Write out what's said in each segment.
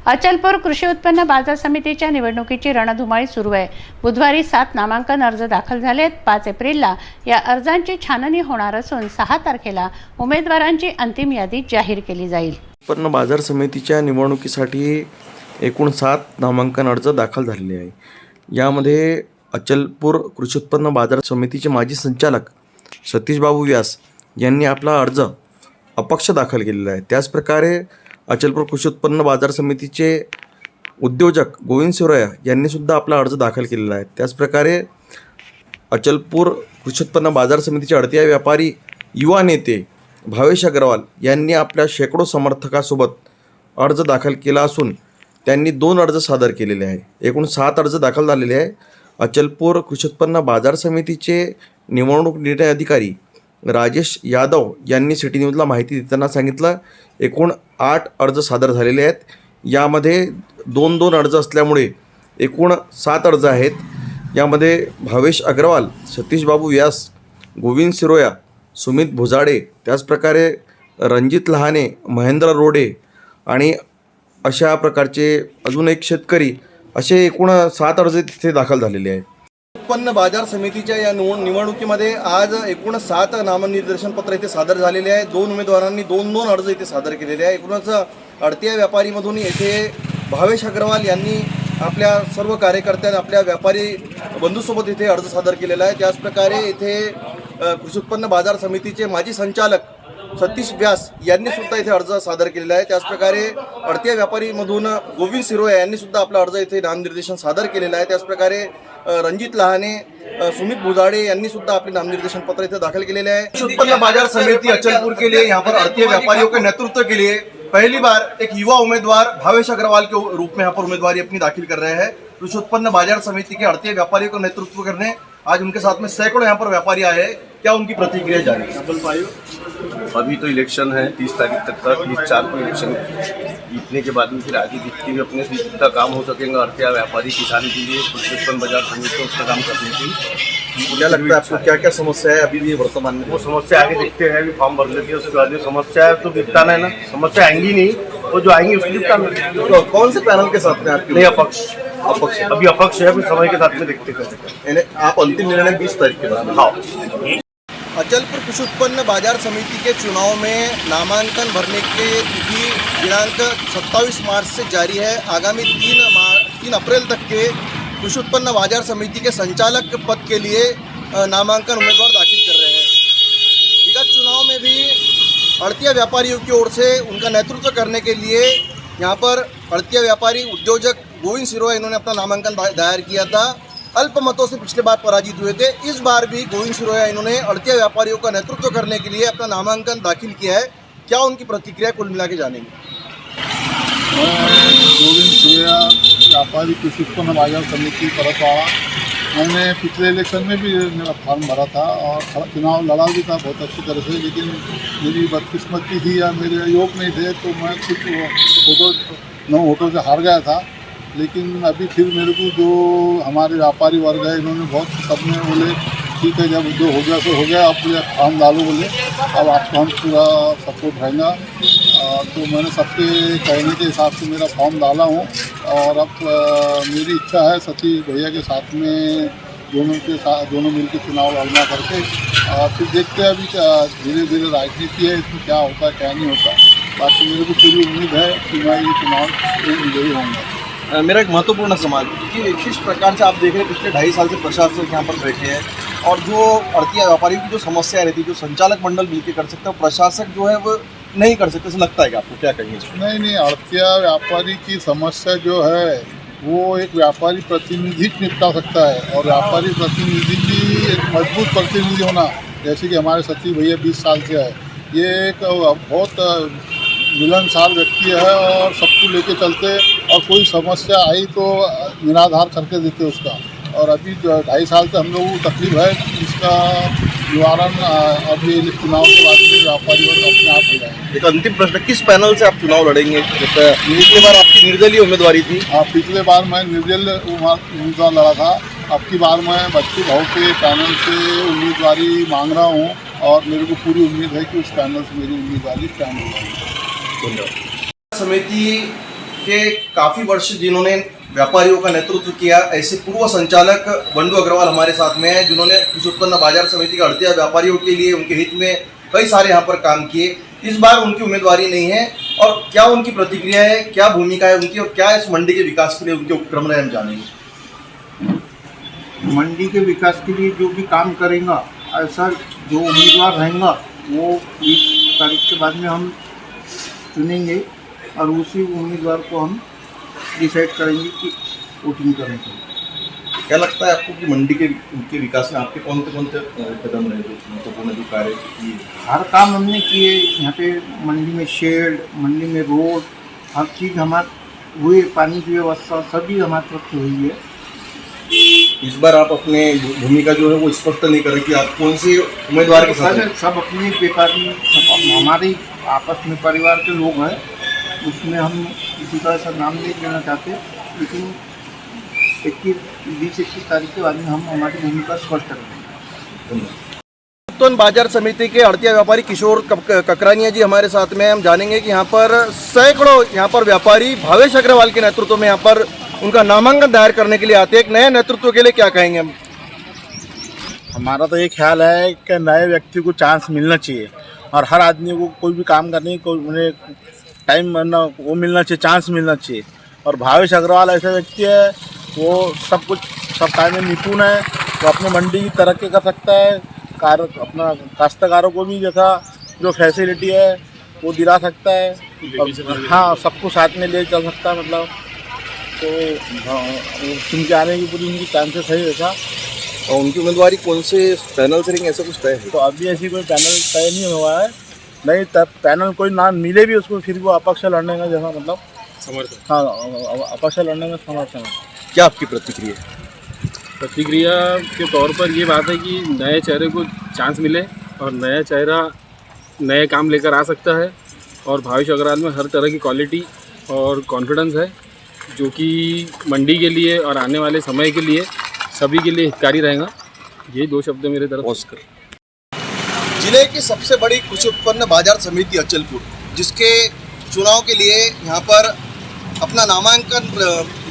अचलपूर कृषी उत्पन्न बाजार समितीच्या निवडणुकीची रणधुमाळी सुरू आहे। बुधवारी 7 नामांकन अर्ज दाखल झालेत। 5 एप्रिलला या अर्जांची छाननी होणार असून 6 तारखेला उमेदवारांची अंतिम यादी जाहीर केली जाईल। उत्पन्न बाजार समितीच्या निवडणुकीसाठी एकूण 7 नामांकन अर्ज दाखल झालेले आहे। यामध्ये अचलपूर कृषी उत्पन्न बाजार समितीचे माजी संचालक सतीश बाबू व्यास यांनी आपला अर्ज अपक्ष दाखल केलेला आहे। त्याचप्रकारे अचलपूर कृषी उत्पन्न बाजार समितीचे उद्योजक गोविंद सिरोया यांनी सुद्धा आपला अर्ज दाखल केलेला आहे। त्याचप्रकारे अचलपूर कृषी उत्पन्न बाजार समितीचे अडतीया व्यापारी युवा नेते भावेश अग्रवाल यांनी आपल्या शेकडो समर्थकासोबत अर्ज दाखल केला असून त्यांनी 2 अर्ज सादर केलेले आहे। एकूण 7 अर्ज दाखल झालेले आहे। अचलपूर कृषी उत्पन्न बाजार समितीचे निवडणूक निर्णय अधिकारी राजेश यादव यांनी सिटी न्यूजला माहिती देताना सांगितलं, एकूण 8 अर्ज सादर झालेले आहेत। यामध्ये 2-2 अर्ज असल्यामुळे एकूण 7 अर्ज आहेत। यामध्ये भावेश अग्रवाल, सतीश बाबू व्यास, गोविंद सिरोया, सुमित भुजाडे, त्याचप्रकारे रणजित लहाने, महेंद्र रोडे आणि अशा प्रकारचे अजून एक शेतकरी, असे एकूण 7 अर्ज तिथे दाखल झालेले आहेत। उत्पन्न बाजार समितीच्या या निवडणुकीमध्ये आज एकूण 7 नामनिर्देशन पत्र इथे सादर झालेले आहे। 2 उमेदवारांनी 2-2 अर्ज इथे सादर केलेले आहे। एकूणच अडतीया व्यापारीमधून येथे भावेश अग्रवाल यांनी आपल्या सर्व कार्यकर्त्यांना आपल्या व्यापारी बंधूसोबत इथे अर्ज सादर केलेला आहे। त्याचप्रकारे इथे कृषी उत्पन्न बाजार समितीचे माजी संचालक सतीश व्यास यांनी सुद्धा इथे अर्ज सादर केलेला आहे। त्याचप्रकारे अडतीया व्यापारीमधून गोविंद सिरोया यांनी सुद्धा आपला अर्ज इथे नामनिर्देशन सादर केलेला आहे। त्याचप्रकारे रणजित लहाने, सुमित भुजाडे यांनी सुद्धा अपने नामनिर्देशन पत्र इधर दाखिल के लिए है। उत्पन्न बाजार समिति अचलपुर के लिए यहाँ पर अड़तीय व्यापारियों के नेतृत्व के लिए पहली बार एक युवा उम्मीदवार भावेश अग्रवाल के रूप में यहाँ पर उम्मीदवारी अपनी दाखिल कर रहे हैं। कृषि उत्पन्न बाजार समिति के अड़तीय व्यापारियों को नेतृत्व करने आज उनके साथ में सैकड़ों यहाँ पर व्यापारी आए हैं। क्या उनकी प्रतिक्रिया जारी? अभी तो इलेक्शन है 30 तारीख तक का, 30/4 को इलेक्शन जीतने के बाद में फिर आगे जितनी भी अपने से जितना काम हो सकेगा अड़तीया व्यापारी किसान के लिए कृषि उत्पन्न बाजार समिति को उसका काम करने की। क्या लगता है आपको, क्या क्या समस्या है अभी भी वर्तमान में? वो समस्या आगे देखते हैं, अभी फॉर्म भर लेते हैं, उसके बाद में समस्या है तो निपटाना है ना। समस्या आएंगी नहीं, वो जो आएंगी उसको निपटाना। तो कौन से पैनल के साथ में आपके? नहीं, अपक्ष अभी अपक्ष है, फिर समय के साथ में देखते हैं। आप अंतिम निर्णय 20 तारीख के बाद? हाँ। अचलपुर कृषि उत्पन्न बाजार समिति के चुनाव में नामांकन भरने के तिथि दिनांक 27 मार्च से जारी है। आगामी 3 अप्रैल तक के कृषि उत्पन्न बाजार समिति के संचालक पद के लिए नामांकन उम्मीदवार दाखिल कर रहे हैं। विगत चुनाव में भी अड़तीया व्यापारियों की ओर से उनका नेतृत्व करने के लिए यहाँ पर अड़तीया व्यापारी उद्योजक गोविंद सिरोया इन्होंने अपना नामांकन दायर किया था। अल्प मतों से पिछले बार पराजित हुए थे। इस बार भी गोविंद सिरोया इन्होंने अड़तीया व्यापारियों का नेतृत्व करने के लिए अपना नामांकन दाखिल किया है। क्या उनकी प्रतिक्रिया कुल मिला के जानेंगे। गोविंद सिरोया, व्यापारी कृषि उत्पन्न बाजार समिति परतवाड़ा। मैंने पिछले इलेक्शन में भी मेरा फॉर्म भरा था और चुनाव लड़ा भी था बहुत अच्छी तरह से, लेकिन मेरी बदकिस्मती थी या मेरे योग नहीं थे तो मैं कुछ 9 वोटों से हार गया था। लेकिन अभी फिर मेरे को जो हमारे व्यापारी वर्ग है इन्होंने बहुत सबने बोले ठीक है, जब जो हो गया तो हो गया, अब फॉर्म डालो बोले, अब आपको हम पूरा सपोर्ट रहेगा। तो मैंने सबके कहने के हिसाब से मेरा फॉर्म डाला हूँ और अब मेरी इच्छा है सतीश भैया के साथ में दोनों मिलकर चुनाव लड़ना करके और फिर देखते हैं। अभी धीरे धीरे राजनीति है, इसमें क्या होता है क्या नहीं होता। बाकी मेरे को पूरी उम्मीद है कि मैं ये चुनाव विजयी होंगे। मेरा एक महत्वपूर्ण सवाल कि किस प्रकार से आप देख रहे हैं पिछले 2.5 साल से प्रशासक यहाँ पर बैठे हैं और जो अड़तीया व्यापारियों की जो समस्या रहती है, जो संचालक मंडल मिलकर कर सकते हैं, प्रशासक जो है वो नहीं कर सकते, ऐसा लगता है कि आपको? क्या कहिए? नहीं, अड़तीया व्यापारी की समस्या जो है वो एक व्यापारी प्रतिनिधि निपटा सकता है और व्यापारी प्रतिनिधि की एक मजबूत प्रतिनिधि होना, जैसे कि हमारे सतीश भैया 20 साल से है, ये एक बहुत मिलनसार व्यक्ति है और सबको लेके चलते और कोई समस्या आई तो निराधार करके देते उसका। और अभी जो 2.5 साल से हम लोगों को तकलीफ है, इसका निवारण अभी चुनाव के बाद में व्यापारी और अपने आप हो जाएंगे। एक अंतिम प्रश्न, किस पैनल से आप चुनाव लड़ेंगे? पिछली बार आपकी निर्दलीय उम्मीदवारी थी। हाँ, पिछले बार मैं निर्दलीय उम्मीदवार लड़ा था। अब की बार मैं बच्चू भाव के पैनल से उम्मीदवारी मांग रहा हूँ और मेरे को पूरी उम्मीद है कि उस पैनल से मेरी उम्मीदवारी स्टैंड हो जाएगी। समिति के काफ़ी वर्ष जिन्होंने व्यापारियों का नेतृत्व किया, ऐसे पूर्व संचालक बंडू अग्रवाल हमारे साथ में हैं, जिन्होंने कृषि उत्पन्न बाजार समिति के अड़तिया व्यापारियों के लिए उनके हित में कई सारे यहाँ पर काम किए। इस बार उनकी उम्मीदवारी नहीं है, और क्या उनकी प्रतिक्रिया है, क्या भूमिका है उनकी, और क्या इस मंडी के विकास के लिए उनके उपक्रम रहे, हम जानेंगे। मंडी के विकास के लिए जो भी काम करेगा, ऐसा जो उम्मीदवार रहेगा वो 20 तारीख के बाद में हम चुनेंगे और उसी उम्मीदवार को हम डिसाइड करेंगे कि वोटिंग करेंगे। क्या लगता है आपको कि मंडी के उनके विकास में आपके कौन से कदम रहे जो महत्वपूर्ण जो कार्य किए? हर काम हमने किए। यहाँ पे मंडी में शेड, मंडी में रोड, हर चीज़ हमारे हुई, पानी की व्यवस्था सभी हमारी तरफ से हुई है। इस बार आप अपने भूमिका जो है वो स्पष्ट नहीं करें कि आप कौन से उम्मीदवार के साथ हैं? सब अपने व्यापारी, सब हमारे आपस में परिवार के लोग हैं, उसमें हम किसी का ऐसा नाम नहीं लेना चाहते, लेकिन 20-21 तारीख के बाद में हम हमारी भूमिका स्पष्ट करेंगे। उत्पन्न बाजार समिति के अड़तिया व्यापारी किशोर ककरानिया जी हमारे साथ में, हम जानेंगे कि यहाँ पर सैकड़ों यहाँ पर व्यापारी भावेश अग्रवाल के नेतृत्व में यहाँ पर उनका नामांकन दायर करने के लिए आते हैं। एक नए नेतृत्व के लिए क्या कहेंगे हम? हमारा तो ये ख्याल है कि नए व्यक्ति को चांस मिलना चाहिए और हर आदमी को कोई भी काम करने को उन्हें टाइम वो मिलना चाहिए, चांस मिलना चाहिए। और भावेश अग्रवाल ऐसा व्यक्ति है, वो सब कुछ सब काम में निपुण है, वो अपने मंडी की तरक्की कर सकता है, अपना काश्तकारों को भी जैसा जो फैसिलिटी है वो दिला सकता है, और हाँ सबको साथ में ले चल सकता है। मतलब तो चुन के आने की पूरी उनकी चांसेस है ऐसा। और उनकी उम्मीदवारी कौन से पैनल से रहेंगे, ऐसा कुछ तय है? तो अभी ऐसी कोई पैनल तय नहीं हुआ है, नहीं तब पैनल कोई नाम मिले भी उसको फिर वो अपक्ष लड़ने का जैसा मतलब समर्थन, हाँ अपक्ष लड़ने में समर्थन है। क्या आपकी प्रतिक्रिया है? प्रतिक्रिया के तौर पर ये बात है कि नए चेहरे को चांस मिले और नया चेहरा नए काम लेकर आ सकता है, और भावेश अग्रवाल में हर तरह की क्वालिटी और कॉन्फिडेंस है जो कि मंडी के लिए और आने वाले समय के लिए सभी के लिए हितकारी रहेगा। ये 2 शब्द मेरे तरफ। जिले की सबसे बड़ी कृषि उत्पन्न बाजार समिति अचलपुर, जिसके चुनाव के लिए यहाँ पर अपना नामांकन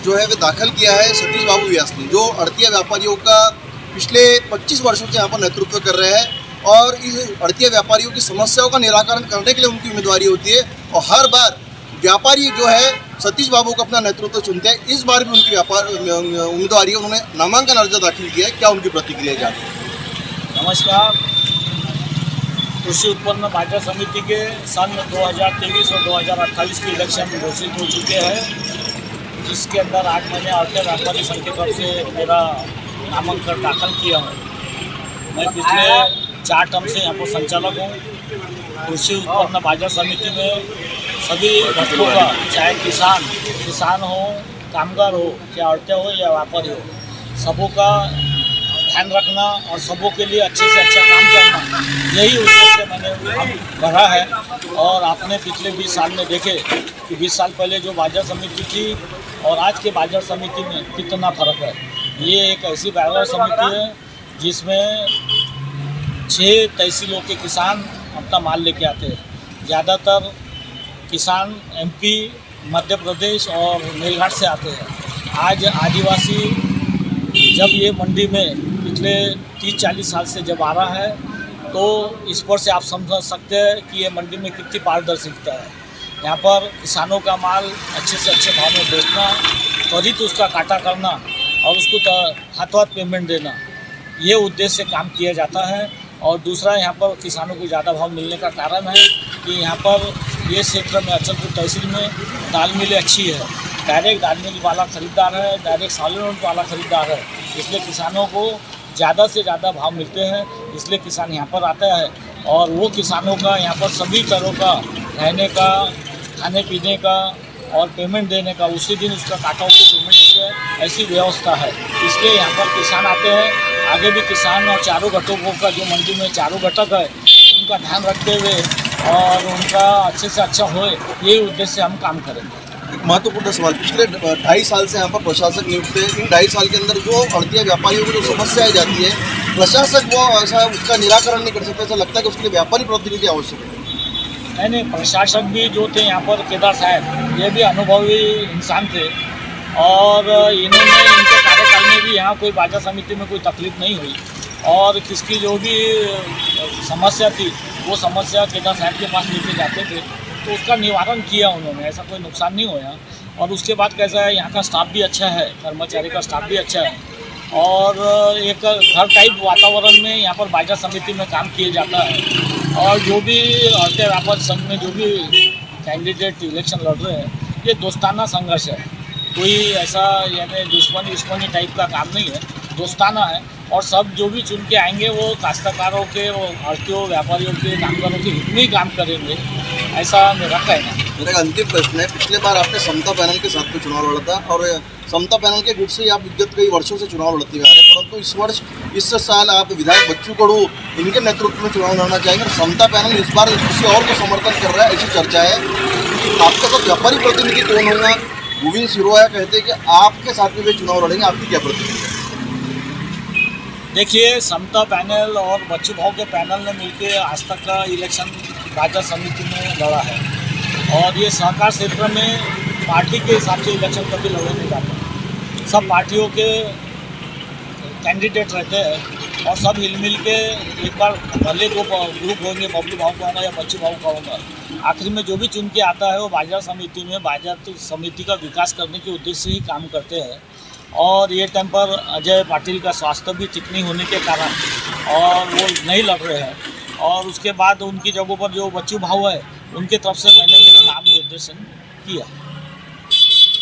जो है वो दाखिल किया है सतीश बाबू व्यास ने, जो अड़तिया व्यापारियों का पिछले 25 वर्षों से यहाँ पर नेतृत्व कर रहे हैं, और इस अड़तिया व्यापारियों की समस्याओं का निराकरण करने के लिए उनकी उम्मीदवारी होती है, और हर बार व्यापारी जो है सतीश बाबू का अपना नेतृत्व चुनते हैं। इस बार भी उनकी उम्मीदवारी, उन्होंने नामांकन अर्ज दाखिल किया है। क्या उनकी प्रतिक्रिया जाती? नमस्कार। कृषि उत्पन्न बाजार समिति के सन 2023 और 2028 के इलेक्शन घोषित हो चुके हैं, जिसके अंदर आज मैंने अड़तिया व्यापारी संघ की तरफ से मेरा नामांकन दाखिल किया हूँ। मैं पिछले 4 टर्म से यहाँ पर संचालक हूँ। कृषि उत्पन्न बाजार समिति में सभी घटकों का, चाहे किसान हो, कामगार हो, चाहे अड़तिया हो या व्यापारी हो, सबों का ध्यान रखना और सबों के लिए अच्छे से अच्छा काम करना, यही उद्देश्य मैंने बढ़ा है। और आपने पिछले 20 साल में देखे कि 20 साल पहले जो बाजार समिति थी और आज के बाजार समिति में कितना फ़र्क है। ये एक ऐसी बाजार समिति है जिसमें 6 तहसीलों के किसान अपना माल लेके आते हैं। ज़्यादातर किसान MP, मध्य प्रदेश और मेलघाट से आते हैं। आज आदिवासी जब ये मंडी में पिछले 30-40 साल से जब आ रहा है, तो इस पर से आप समझ सकते हैं कि ये मंडी में कितनी पारदर्शिता है। यहाँ पर किसानों का माल अच्छे से अच्छे भाव में बेचना, त्वरित उसका काटा करना और उसको हाथों हाथ पेमेंट देना, ये उद्देश्य से काम किया जाता है। और दूसरा, यहाँ पर किसानों को ज़्यादा भाव मिलने का कारण है कि यहाँ पर ये क्षेत्र में अचलपुर तहसील में दाल मिलें अच्छी है, डायरेक्ट दाल मिल वाला ख़रीदार है, डायरेक्ट सालन वाला ख़रीदार है, इसलिए किसानों को ज़्यादा से ज़्यादा भाव मिलते हैं। इसलिए किसान यहाँ पर आता है और वो किसानों का यहाँ पर सभी तरह का रहने का, खाने पीने का और पेमेंट देने का, उसी दिन उसका काटा उसको पेमेंट देते हैं, ऐसी व्यवस्था है। इसलिए यहाँ पर किसान आते हैं। आगे भी किसान और चारों घटकों का, जो मंडी में चारों घटक है, उनका ध्यान रखते हुए और उनका अच्छे से अच्छा होए, यही उद्देश्य से हम काम करेंगे। एक महत्वपूर्ण सवाल, पिछले 2.5 साल से यहाँ पर प्रशासक नियुक्त है। इन 2.5 साल के अंदर जो अड़तिया व्यापारियों को जो समस्याएं जाती है, प्रशासक वो ऐसा उसका निराकरण नहीं कर सकता। ऐसा लगता है कि उसके लिए व्यापारी प्रतिनिधि आवश्यक है। नहीं, प्रशासक भी जो थे यहाँ पर, केदार साहब, ये भी अनुभवी इंसान थे और इन्होंने इनके कार्यकाल में भी यहाँ कोई बाजार समिति में कोई तकलीफ नहीं हुई और किसकी जो भी समस्या थी वो समस्या केदार साहब के पास लेके जाते थे तो उसका निवारण किया उन्होंने, ऐसा कोई नुकसान नहीं हुआ। और उसके बाद कैसा है, यहाँ का स्टाफ भी अच्छा है, कर्मचारी का स्टाफ भी अच्छा है और एक घर टाइप वातावरण में यहाँ पर बाजार समिति में काम किया जाता है और जो भी औरतें व्यापार संघ में जो भी कैंडिडेट इलेक्शन लड़ रहे हैं ये दोस्ताना संघर्ष है, कोई ऐसा यानी दुश्मनी टाइप का काम नहीं है, दोस्ताना है और सब जो भी चुन के आएंगे वो काश्तकारों के, वो आढ़तियों, व्यापारियों के, कामगारों के हित में ही काम करेंगे, ऐसा मेरा कहना है। मेरा अंतिम प्रश्न है, पिछले बार आपने समता पैनल के साथ में चुनाव लड़ा था और समता पैनल के गुट से ही आप विगत कई वर्षों से चुनाव लड़ते आ रहे हैं, परंतु इस साल आप विधायक बच्चू कडू इनके नेतृत्व में चुनाव लड़ना चाहेंगे और समता पैनल इस बार किसी और को समर्थन कर रहा है, ऐसी चर्चा है। आपका सब व्यापारी प्रतिनिधि कौन होगा? गोविंद सिरोया कहते हैं कि आपके साथ में वे चुनाव लड़ेंगे, आपकी क्या प्रतिक्रिया? देखिए, समता पैनल और बच्चू भाव के पैनल ने मिलकर आज तक का इलेक्शन बाजार समिति में लड़ा है और ये सहकार क्षेत्र में पार्टी के हिसाब से इलेक्शन कभी लड़े नहीं जाते, सब पार्टियों के कैंडिडेट रहते हैं और सब हिल के एक बार भले दो ग्रुप होंगे, बबलू भाव का होगा या बच्चू भाव का होगा, आखिर में जो भी चुन के आता है वो बाजार समिति में बाजार समिति का विकास करने के उद्देश्य से ही काम करते हैं। और ये टाइम पर अजय पाटिल का स्वास्थ्य भी ठीक नहीं होने के कारण और वो नहीं लड़ रहे हैं और उसके बाद उनकी जगहों पर जो बच्चू भाव है उनके तरफ से मैंने मेरा नाम निर्देशन किया।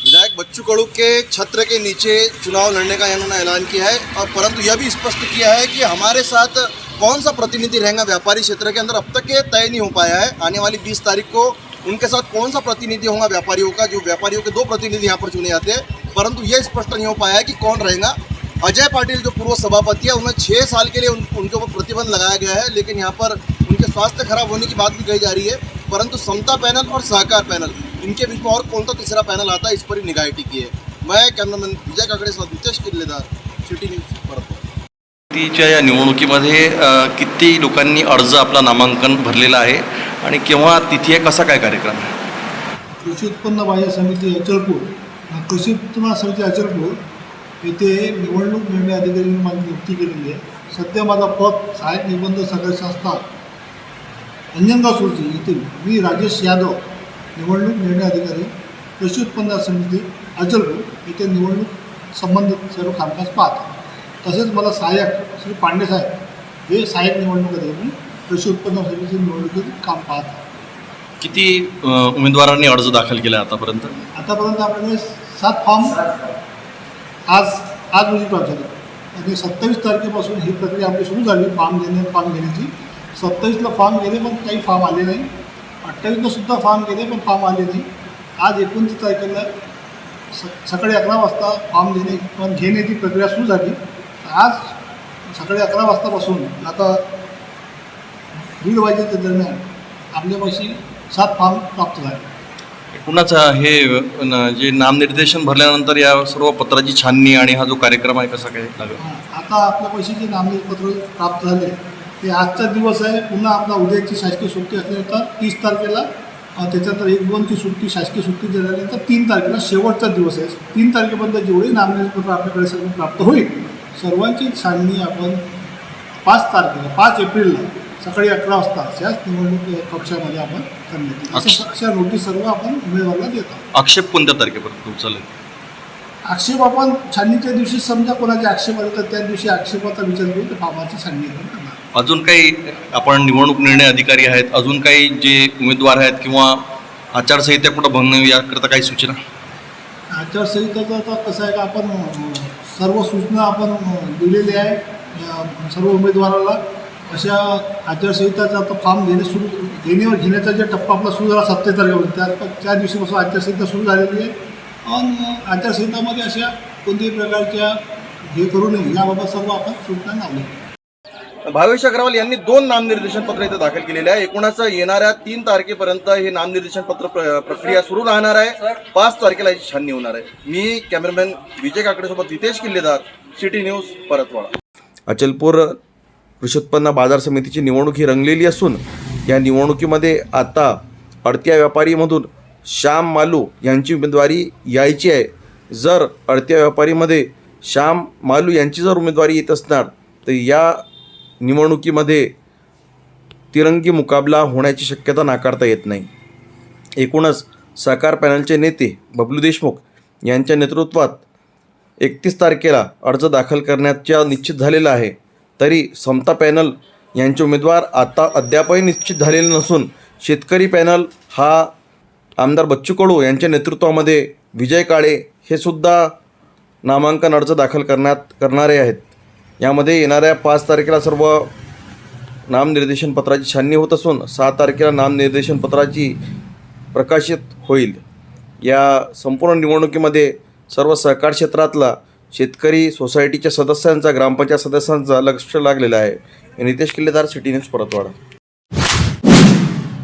विधायक बच्चू कडू के छत्र के नीचे चुनाव लड़ने का इन्होंने ऐलान किया है और परंतु यह भी स्पष्ट किया है कि हमारे साथ कौन सा प्रतिनिधि रहेगा व्यापारी क्षेत्र के अंदर अब तक ये तय नहीं हो पाया है। आने वाली 20 तारीख को उनके साथ कौन सा प्रतिनिधि होगा व्यापारियों का, जो व्यापारियों के 2 प्रतिनिधि यहाँ पर चुने जाते हैं, परंतु यह स्पष्ट नहीं हो पाया है कि कौन रहेगा। अजय पाटिल जो पूर्व सभापति है उन्हें 6 साल के लिए उनके ऊपर प्रतिबंध लगाया गया है, लेकिन यहाँ पर उनके स्वास्थ्य खराब होने की बात भी कही जा रही है, परंतु समता पैनल और सहकार पैनल इनके बीच में और कौन सा तीसरा पैनल आता है, इस पर ही निगाह टिकी है। मैं कॅमेरामॅन विजय काकडे सह नितेश किल्लेदार, सिटी न्यूज, परत। समितीच्या या निवडणुकीमध्ये किती लोकांनी अर्ज आपला नामांकन भरलेला आहे आणि केव्हा तिथी आहे, कसा काय कार्यक्रम आहे? कृषी उत्पन्न बाजार समिती अचलपूर, कृषी उत्पन्न समिती अचलपूर येथे निवडणूक निर्णय अधिकारी म्हणून माझी नियुक्ती केलेली आहे। सध्या माझा पद सहाय्यक निबंध सहकारी संस्था अंजनगाव सुरजी येथील मी राजेश यादव, निवडणूक निर्णय अधिकारी, कृषी उत्पन्न समिती अचलपूर येथे निवडणूक संबंधित सर्व कामकाज पाहतो। तसेच मला सहाय्यक श्री पांडे साहेब हे सहाय्यक निवडणूक अधिकारी कृषी उत्पन्न समितीचे निवडणुकीत काम पाहतात। किती उमेदवारांनी अर्ज दाखल केला आतापर्यंत? आतापर्यंत आपल्याकडे 7 फॉर्म आज रोजी प्राप्त झाले आणि 27 तारखेपासून ही प्रक्रिया आपली सुरू झाली फॉर्म घेण्याची। 27ला फॉर्म गेले पण काही फॉर्म आले नाही, 28ला सुद्धा फॉर्म गेले पण फॉर्म आले नाही। आज 29 तारखेला सकाळी 11 वाजता फॉर्म घेण्याची प्रक्रिया सुरू झाली। आज सकाळी 11 वाजतापासून आता 1:30 वाजेच्या दरम्यान आपल्यापाशी 7 फॉर्म प्राप्त झाले। कुणाचा हे जे नामनिर्देशन भरल्यानंतर या सर्व पत्राची छाननी आणि हा जो कार्यक्रम आहे कसा काय लागेल? आता आपल्यापाशी जे नामनिर्देशन पत्र प्राप्त झाले ते आजचा दिवस आहे। पुन्हा आपला उद्याची शासकीय सुट्टी असल्यानंतर 30 तारखेला, त्याच्यानंतर 1-2ची सुट्टी शासकीय सुट्टी झाल्यानंतर 3 तारखेला शेवटचा दिवस आहे। 3 तारखेपर्यंत जेवढे नामनिर्देशन पत्र आपल्याकडे सर्व प्राप्त होईल सर्वांची छाननी आपण 5 एप्रिलला सकाळी 11 वाजता अशाच निवडणूक कक्षामध्ये आपण करण्यात येईल। अशा नोटीस सर्व आपण उमेदवाराला देतो। आक्षेप कोणत्या तारखेपर्यंत तुमचा? आक्षेप आपण छाननीच्या दिवशी समजा कोणाचे आक्षेप आले तर त्या दिवशी आक्षेपाचा विचार करून त्या फॉर्माची छाननी आपण करणार। अजून काही आपण निवडणूक निर्णय अधिकारी आहेत, अजून काही जे उमेदवार आहेत किंवा आचारसंहिता कुठं भंग याकरता काही सूचना? आचारसंहिताचं आता कसं आहे का आपण सर्व सूचना आपण दिलेल्या आहे सर्व उमेदवाराला। अशा आचारसंहिताचा आता फॉर्म घेण्याचा जे टप्पा आपला सुरू झाला 27 तारखेपासून, त्या दिवशीपासून आचारसंहिता सुरू झालेली आहे आणि आचारसंहितामध्ये अशा कोणत्याही प्रकारच्या हे करू नये याबाबत सर्व आपण सूचना लावल्या। भावेश अग्रवाल यांनी 2 नामनिर्देशन पत्र इथे दाखल केलेले आहे। एकूणच येणाऱ्या 3 तारखेपर्यंत हे नामनिर्देशन पत्र प्रक्रिया सुरू राहणार आहे। 5 तारखेला याची छाननी होणार आहे। मी कॅमेरामॅन विजय काकडे सोबत नितेश किल्लेदार, सिटी न्यूज, परतवाडा। अचलपूर कृषी उत्पन्न बाजार समितीची निवडणूक ही रंगलेली असून या निवडणुकीमध्ये आता अडत्या व्यापारीमधून श्याम मालू यांची उमेदवारी यायची आहे. जर अडत्या व्यापारीमध्ये श्याम मालू यांची जर उमेदवारी येत असणार तर या निवडणुकीमध्ये तिरंगी मुकाबला होण्याची शक्यता नाकारता येत नाही. एकूणच सहकार पॅनलचे नेते बबलू देशमुख यांच्या नेतृत्वात 31 तारखेला अर्ज दाखल करण्याच्या निश्चित झालेला आहे. तरी समता पॅनल यांचे उमेदवार आता अद्यापही निश्चित झालेले नसून शेतकरी पॅनल हा आमदार बच्चू कडू यांच्या नेतृत्वामध्ये विजय काळे हे सुद्धा नामांकन अर्ज दाखल करणारे आहेत. यामध्ये येणाऱ्या 5 तारखेला सर्व नामनिर्देशन पत्राची छाननी होत असून 6 तारखेला नामनिर्देशन पत्राची प्रकाशित होईल. या संपूर्ण निवडणुकीमध्ये सर्व सहकार क्षेत्रातला शेतकरी सोसायटीच्या सदस्यांचा, ग्रामपंचायत सदस्यांचा लक्ष लागलेला आहे. नितेश किल्लेदार, सिटी न्यूज, परतवाडा.